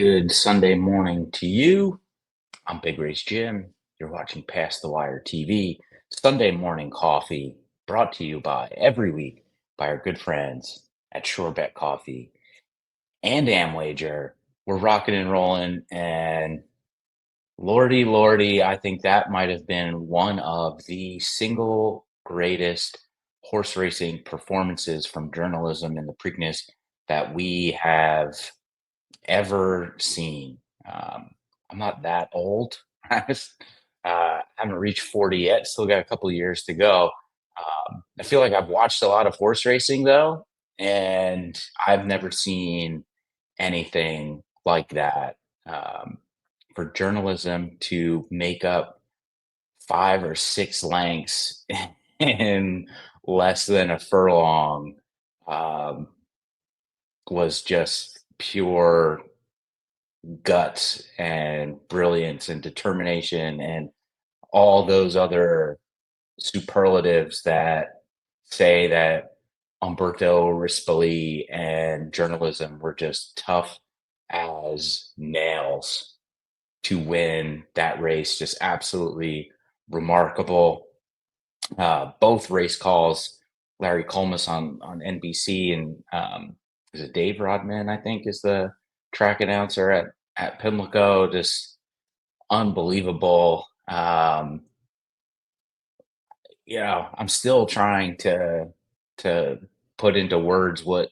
Good Sunday morning to you. I'm Big Race Jim. You're watching Past the Wire TV, Sunday morning coffee, brought to you by every week by our good friends at SureBet Coffee and Amwager. We're rocking and rolling, and lordy, lordy, I think that might have been one of the single greatest horse racing performances from journalism in the Preakness that we have ever seen. I'm not that old. Haven't reached 40 yet. Still got a couple of years to go. I feel like I've watched a lot of horse racing though, and I've never seen anything like that. For journalism to make up 5 or 6 lengths in less than a furlong um, was just pure guts and brilliance and determination and all those other superlatives that say that Umberto Rispoli and journalism were just tough as nails to win that race. Just absolutely remarkable. Both race calls, Larry Colmus on NBC and is it Dave Rodman, I think, is the track announcer at Pimlico. Just unbelievable. I'm still trying to put into words what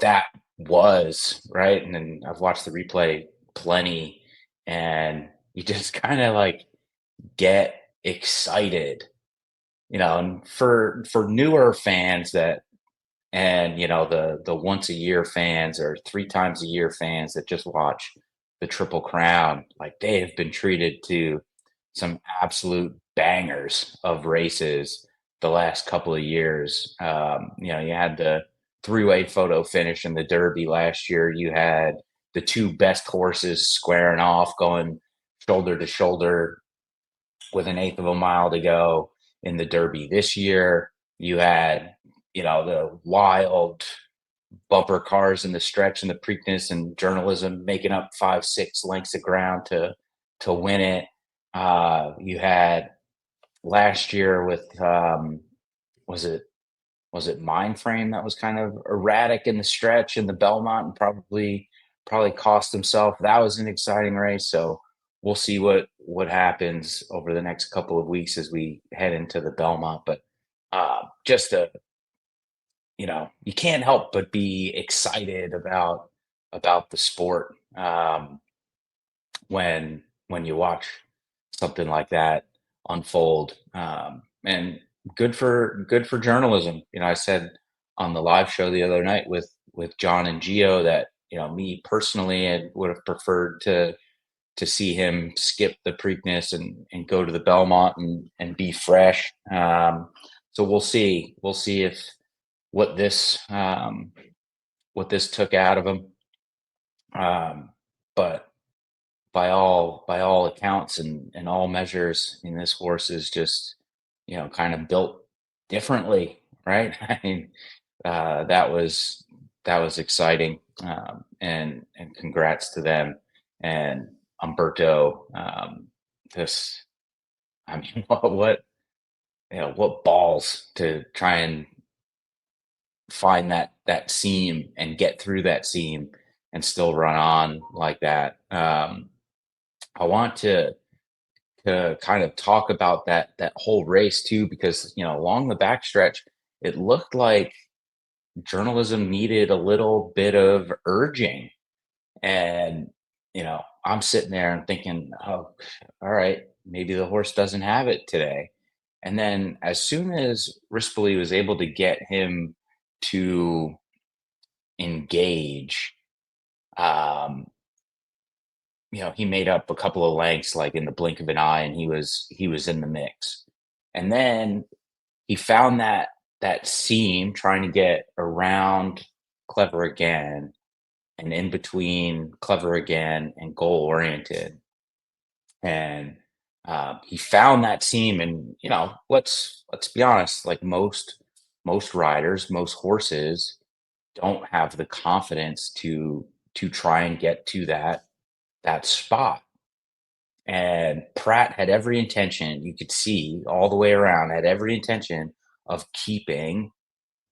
that was, right? And then I've watched the replay plenty, and you just kind of like get excited, and for newer fans that and the once a year fans or 3 times a year fans that just watch the Triple Crown, like they have been treated to some absolute bangers of races the last couple of years. You had the three-way photo finish in the Derby last year. You had the two best horses squaring off, going shoulder to shoulder with an eighth of a mile to go in the Derby this year. You had, the wild bumper cars in the stretch and the Preakness and journalism making up 5, 6 lengths of ground to win it. You had last year with was it Mind Frame that was kind of erratic in the stretch in the Belmont and probably cost himself. That was an exciting race. So we'll see what happens over the next couple of weeks as we head into the Belmont. But just a you can't help but be excited about the sport when you watch something like that unfold. And good for journalism. I said on the live show the other night with John and Gio that me personally I would have preferred to see him skip the Preakness and go to the Belmont and be fresh. So we'll see. We'll see if what this what this took out of him. But by all accounts and all measures, this horse is just kind of built differently, right? I mean, that was exciting, and congrats to them and Umberto. This, I mean, what balls to try and find that seam and get through that seam and still run on like that. I want to kind of talk about that whole race too, because along the backstretch, it looked like journalism needed a little bit of urging, and I'm sitting there and thinking, oh, all right, maybe the horse doesn't have it today. And then as soon as Rispoli was able to get him to engage, um, he made up a couple of lengths like in the blink of an eye, and he was in the mix. And then he found that seam trying to get around Clever Again and in between Clever Again and Goal Oriented. And he found that seam, and let's be honest, like most riders, most horses don't have the confidence to to try and get to that spot. And Pratt had every intention, you could see all the way around, had every intention of keeping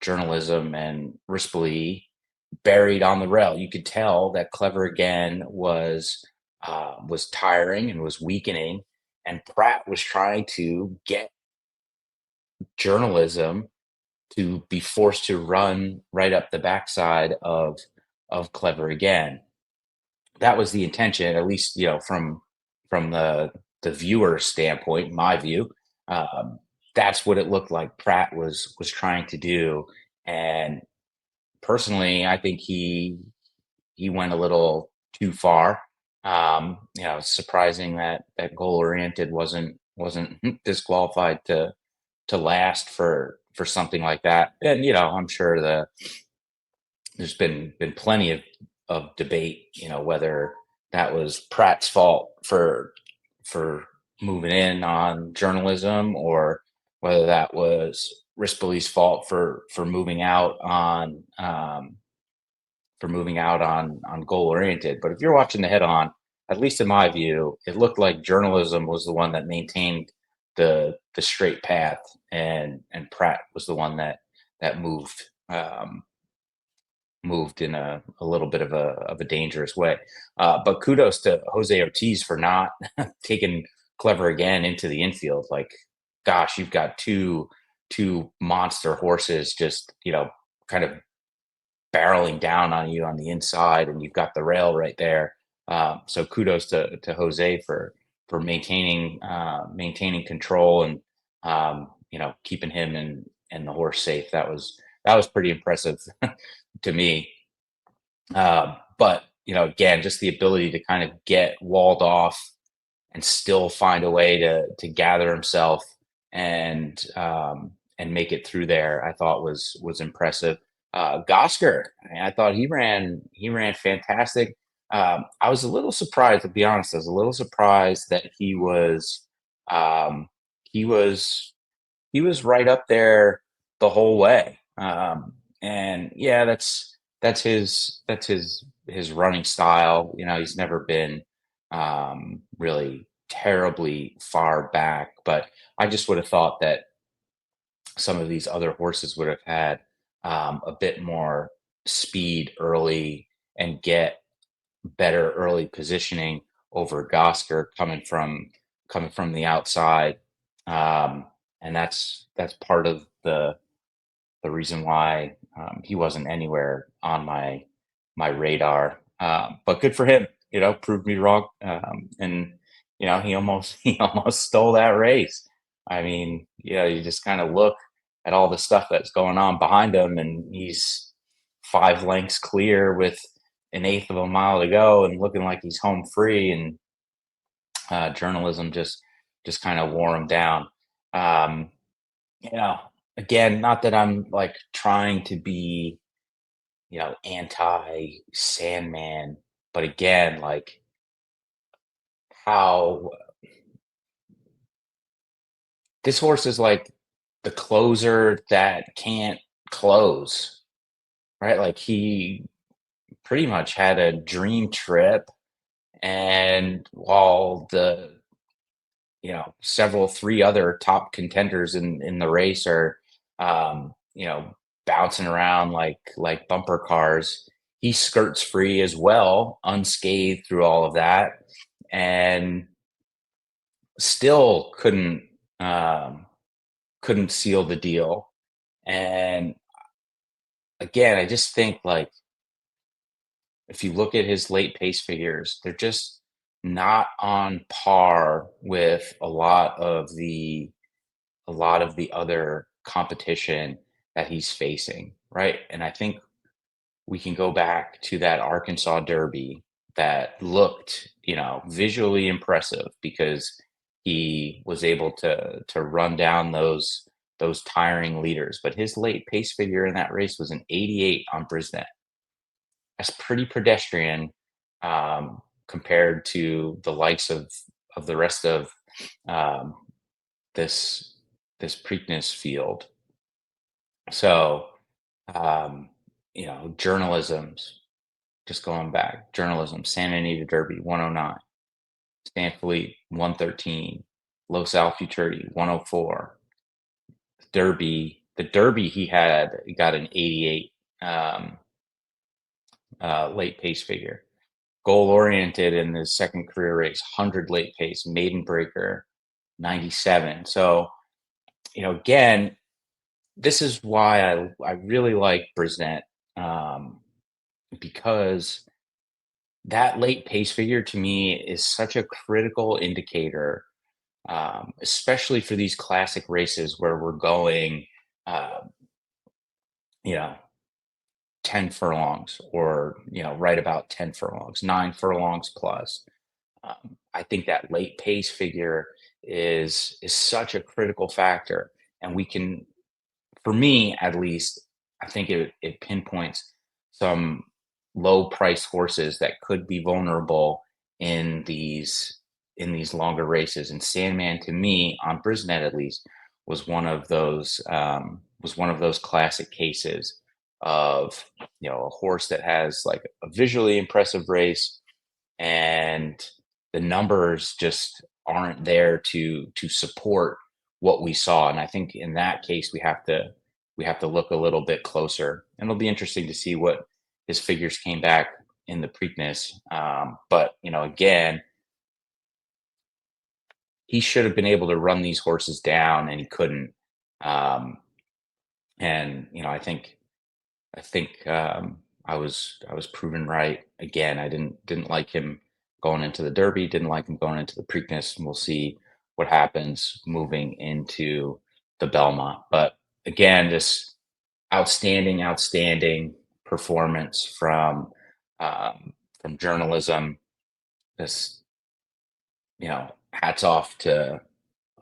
journalism and Rispoli buried on the rail. You could tell that Clever Again was tiring and was weakening, and Pratt was trying to get journalism to be forced to run right up the backside of Clever Again. That was the intention, at least from the viewer standpoint, in my view. Um, that's what it looked like Pratt was trying to do, and personally, I think he went a little too far. It's surprising that goal oriented wasn't disqualified to last for something like that. And I'm sure there's been plenty of debate, whether that was Pratt's fault for moving in on journalism, or whether that was Rispoli's fault for moving out on goal oriented. But if you're watching the head on, at least in my view, it looked like journalism was the one that maintained the straight path, and Pratt was the one that moved in a little bit of a dangerous way. But kudos to Jose Ortiz for not taking Clever Again into the infield. Like, gosh, you've got two monster horses just kind of barreling down on you on the inside, and you've got the rail right there. So kudos to Jose for maintaining control, and keeping him and the horse safe. That was pretty impressive to me. But again, just the ability to kind of get walled off and still find a way to gather himself and make it through there, I thought was impressive. Gosker, I thought he ran fantastic. I was a little surprised, to be honest. I was a little surprised that um, he was he was right up there the whole way. And yeah, that's his running style. He's never been really terribly far back, but I just would have thought that some of these other horses would have had a bit more speed early and get better early positioning over Gosker coming from the outside. Um, and that's part of the reason why he wasn't anywhere on my radar. But good for him, proved me wrong, and he almost he almost stole that race. I mean, you just kind of look at all the stuff that's going on behind him, and he's 5 lengths clear with an eighth of a mile to go, and looking like he's home free, and journalism just kind of wore him down. Um, you know, Again, not that I'm like trying to be, anti Sandman, but again, like how this horse is like the closer that can't close, right? Like he pretty much had a dream trip, and while the several three other top contenders in the race are bouncing around like bumper cars. He skirts free as well, unscathed through all of that, and still um couldn't seal the deal. And again, I just think, like, if you look at his late pace figures, they're just not on par with a lot of the other competition that he's facing, right? And I think we can go back to that Arkansas Derby that looked, visually impressive because he was able to run down those tiring leaders. But his late pace figure in that race was an 88 on Brisnet. That's pretty pedestrian, compared to the likes of the rest of um, this Preakness field. So, journalism's just going back. Journalism, Santa Anita Derby, 109. Stan Fleet, 113. Los Al Futurity, 104. Derby, the Derby he got an 88 late pace figure. Goal oriented in his second career race, 100 late pace, maiden breaker, 97. So, again, this is why I really like Brisnet, because that late pace figure to me is such a critical indicator, especially for these classic races where we're going, uh, you know, 10 furlongs or, right about 10 furlongs, 9 furlongs plus. I think that late pace figure is such a critical factor. And we can, for me at least, I think it pinpoints some low price horses that could be vulnerable in these longer races. And Sandman, to me, on Brisnet at least, was one of those classic cases of a horse that has like a visually impressive race, and the numbers just aren't there to support what we saw. And I think in that case we have to look a little bit closer, and it'll be interesting to see what his figures came back in the Preakness. But again, he should have been able to run these horses down, and he couldn't. Um, and I think I was proven right again. I didn't like him going into the Derby, didn't like him going into the Preakness, and we'll see what happens moving into the Belmont. But again, this outstanding performance from journalism. This, hats off to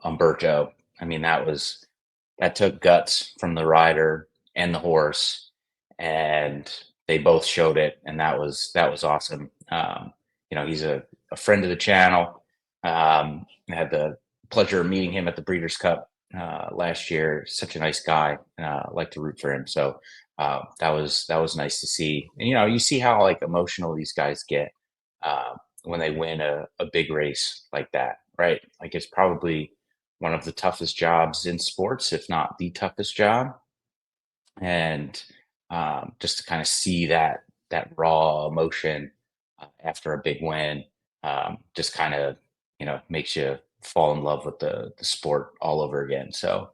Umberto. I mean, that took guts from the rider and the horse, and they both showed it, and that was awesome. He's a friend of the channel. I had the pleasure of meeting him at the Breeders' Cup last year. Such a nice guy. Like to root for him. So that was nice to see. And you see how like emotional these guys get when they win a big race like that, right? Like it's probably one of the toughest jobs in sports, if not the toughest job. And just to kind of see that raw emotion after a big win, just kind of makes you fall in love with the sport all over again. So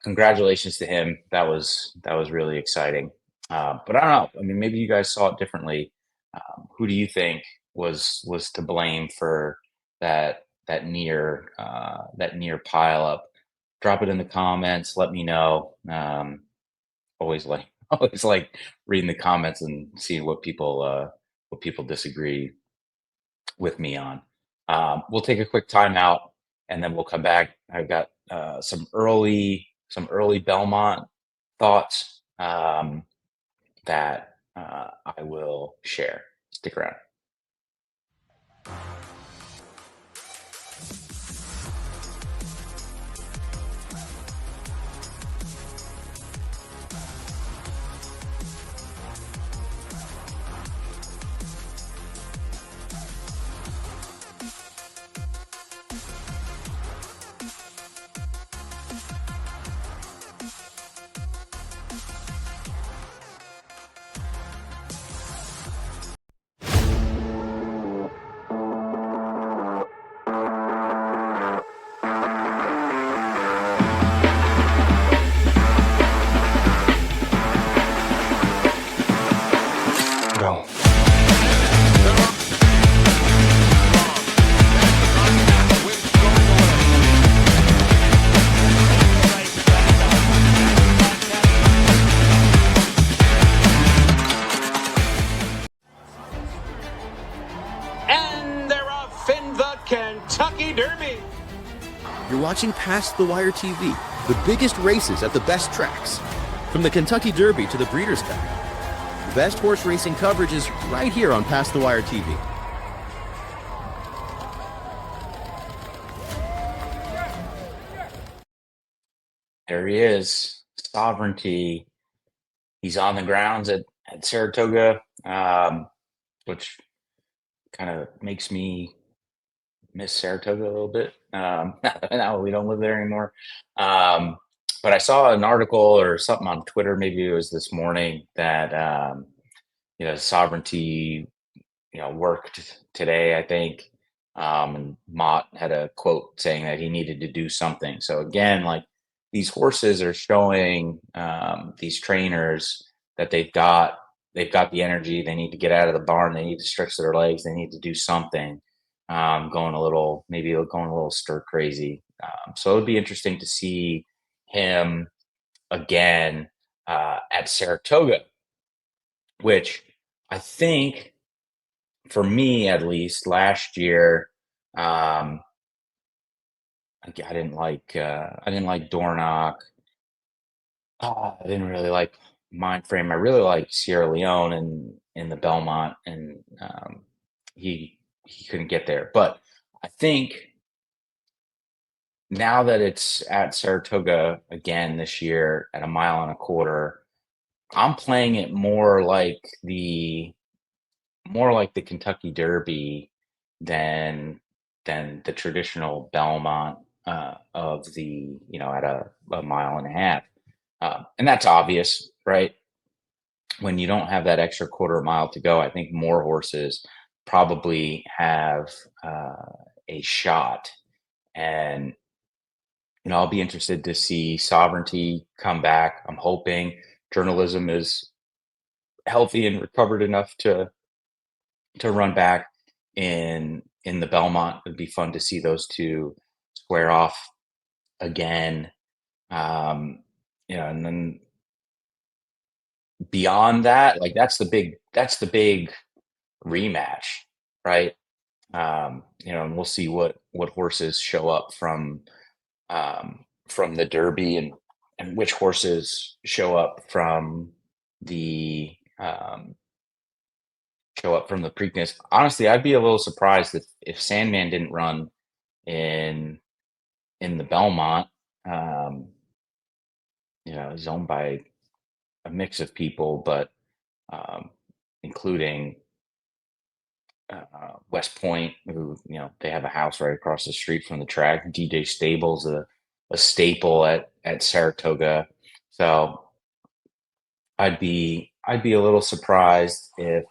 congratulations to him. That was really exciting. But I don't know. I mean, maybe you guys saw it differently. Who do you think was to blame for that near pile up? Drop it in the comments. Let me know. Always like always like reading the comments and seeing what people disagree with me on. We'll take a quick timeout, and then we'll come back. I've got some early Belmont thoughts that I will share. Stick around. Go. And they're off in the Kentucky Derby. You're watching Past the Wire TV, the biggest races at the best tracks. From the Kentucky Derby to the Breeders' Cup. The best horse racing coverage is right here on Past the Wire TV. There he is, Sovereignty. He's on the grounds at Saratoga. which kind of makes me miss Saratoga a little bit. Now we don't live there anymore. Um, but I saw an article or something on Twitter, maybe it was this morning, that sovereignty, worked today, I think. And Mott had a quote saying that he needed to do something. So again, like, these horses are showing these trainers that they've got the energy. They need to get out of the barn. They need to stretch their legs. They need to do something. Going a little stir crazy. So it would be interesting to see him again at Saratoga, which I think, for me at least, last year, um, I didn't like Dornock. I didn't really like Mindframe. I really like Sierra Leone in the Belmont, and he couldn't get there. But I think now that it's at Saratoga again this year at a mile and a quarter, I'm playing it more like the Kentucky Derby than the traditional Belmont of at a mile and a half. And that's obvious, right? When you don't have that extra quarter mile to go, I think more horses probably have a shot. And I'll be interested to see Sovereignty come back. I'm hoping journalism is healthy and recovered enough to run back in the Belmont. It'd be fun to see those two square off again. And then beyond that, like, that's the big rematch, right? And we'll see what horses show up from the Derby, and which horses the um, show up from the Preakness. Honestly, I'd be a little surprised if Sandman didn't run in the Belmont. Um, he's owned by a mix of people, but including West Point, who they have a house right across the street from the track. DJ Stable's a staple at Saratoga, so I'd be a little surprised if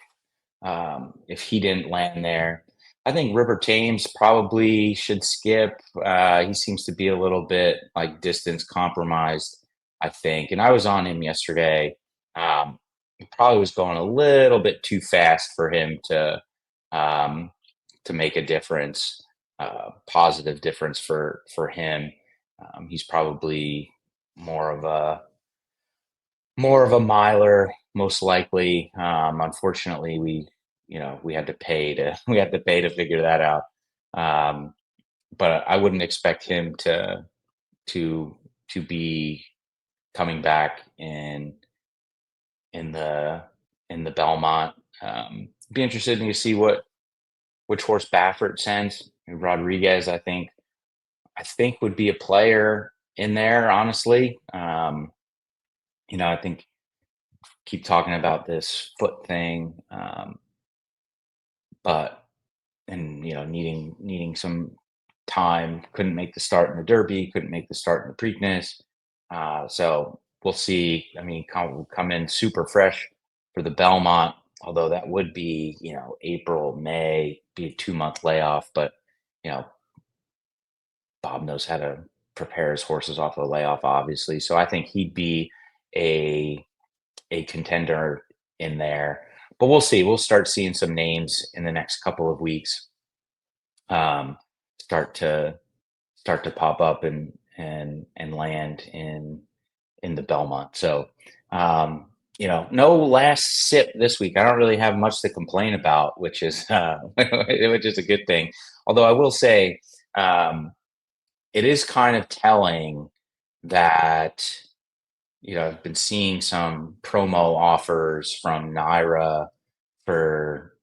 he didn't land there. I think River Thames probably should skip. He seems to be a little bit like distance compromised, I think. And I was on him yesterday. He probably was going a little bit too fast for him um, to make a difference, positive difference for him. He's probably more of a miler, most likely. Unfortunately, we had to pay to figure that out. But I wouldn't expect him to be coming back in the Belmont. Be interested to see which horse Baffert sends. And Rodriguez, I think would be a player in there, honestly. I think, keep talking about this foot thing, but needing some time. Couldn't make the start in the Derby. Couldn't make the start in the Preakness. So we'll see. I mean, come in super fresh for the Belmont, although that would be April, May, be a 2-month layoff. But you know, Bob knows how to prepare his horses off of a layoff, obviously. So I think he'd be a contender in there. But we'll see. We'll start seeing some names in the next couple of weeks um, start to pop up and land in the Belmont. So no last sip this week. I don't really have much to complain about, which is which is a good thing. Although I will say, it is kind of telling that I've been seeing some promo offers from Naira for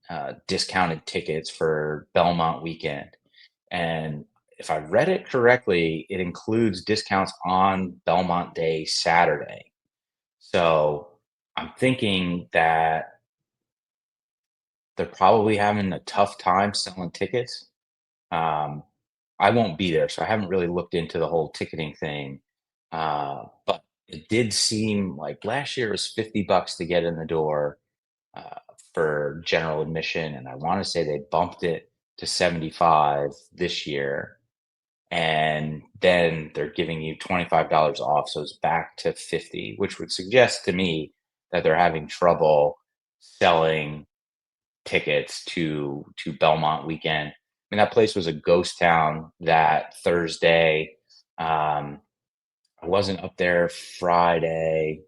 discounted tickets for Belmont weekend. And if I read it correctly, it includes discounts on Belmont Day Saturday. So I'm thinking that they're probably having a tough time selling tickets. I won't be there, so I haven't really looked into the whole ticketing thing. But it did seem like last year was $50 to get in the door uh, for general admission, and I want to say they bumped it to 75 this year, and then they're giving you $25 off, so it's back to 50, which would suggest to me that they're having trouble selling tickets to Belmont weekend. I mean, that place was a ghost town that Thursday. I wasn't up there Friday,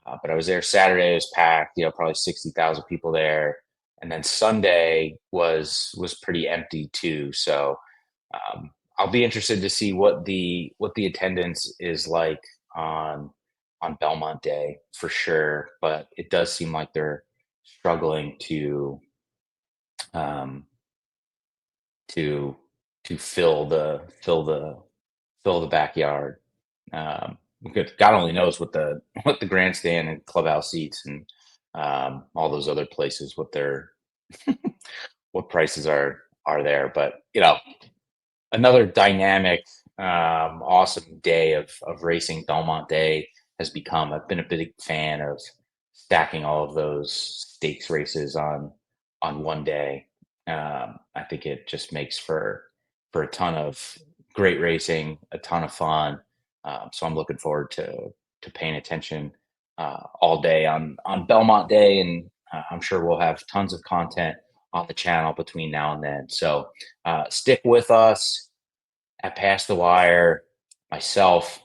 but I was there Saturday. It was packed. Probably 60,000 people there, and then Sunday was pretty empty too. So I'll be interested to see what the attendance is like on Belmont Day for sure. But it does seem like they're struggling um, to fill the backyard. Because God only knows what the what the grandstand and clubhouse seats and all those other places what their what prices are there. But another dynamic, awesome day of racing. Belmont Day has become. I've been a big fan of stacking all of those stakes races on one day. I think it just makes for a ton of great racing, a ton of fun. So I'm looking forward to paying attention all day on Belmont Day, and I'm sure we'll have tons of content on the channel between now and then. So stick with us at Past the Wire. Myself,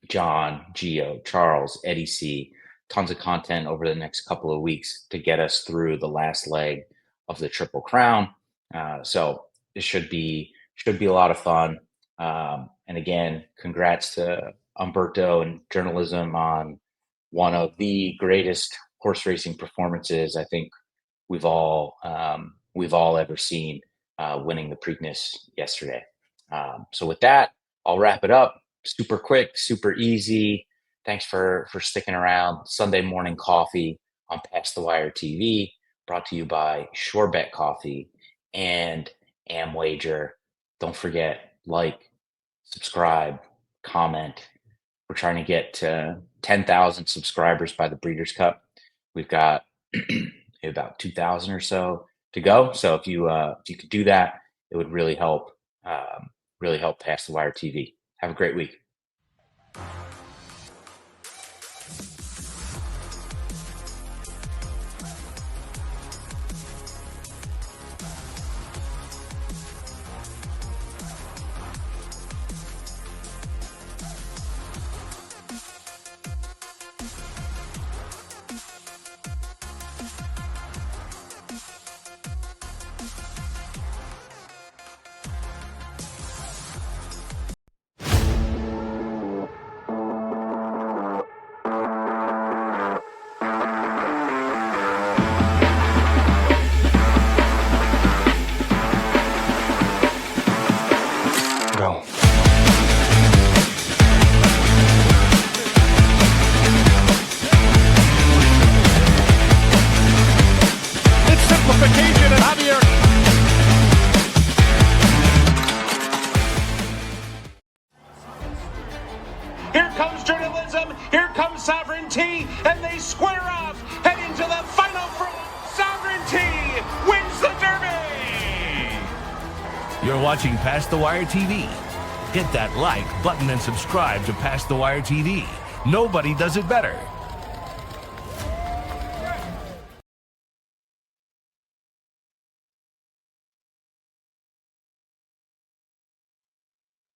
John, Gio, Charles, Eddie C. Tons of content over the next couple of weeks to get us through the last leg of the Triple Crown. So it should be a lot of fun. And again, congrats to Umberto and journalism on one of the greatest horse racing performances I think we've all ever seen, winning the Preakness yesterday. So with that, I'll wrap it up. Super quick, super easy. Thanks for sticking around. Sunday morning coffee on Past the Wire TV, brought to you by Sure Bet Coffee and Amwager. Don't forget, like, subscribe, comment. We're trying to get to 10,000 subscribers by the Breeders' Cup. We've got about 2,000 or so to go. So if you could do that, it would really help. Really help Past the Wire TV. Have a great week. Here comes journalism, here comes sovereignty, and they square off, head into the final furlong. Sovereignty wins the Derby! You're watching Past the Wire TV. Hit that like button and subscribe to Past the Wire TV. Nobody does it better.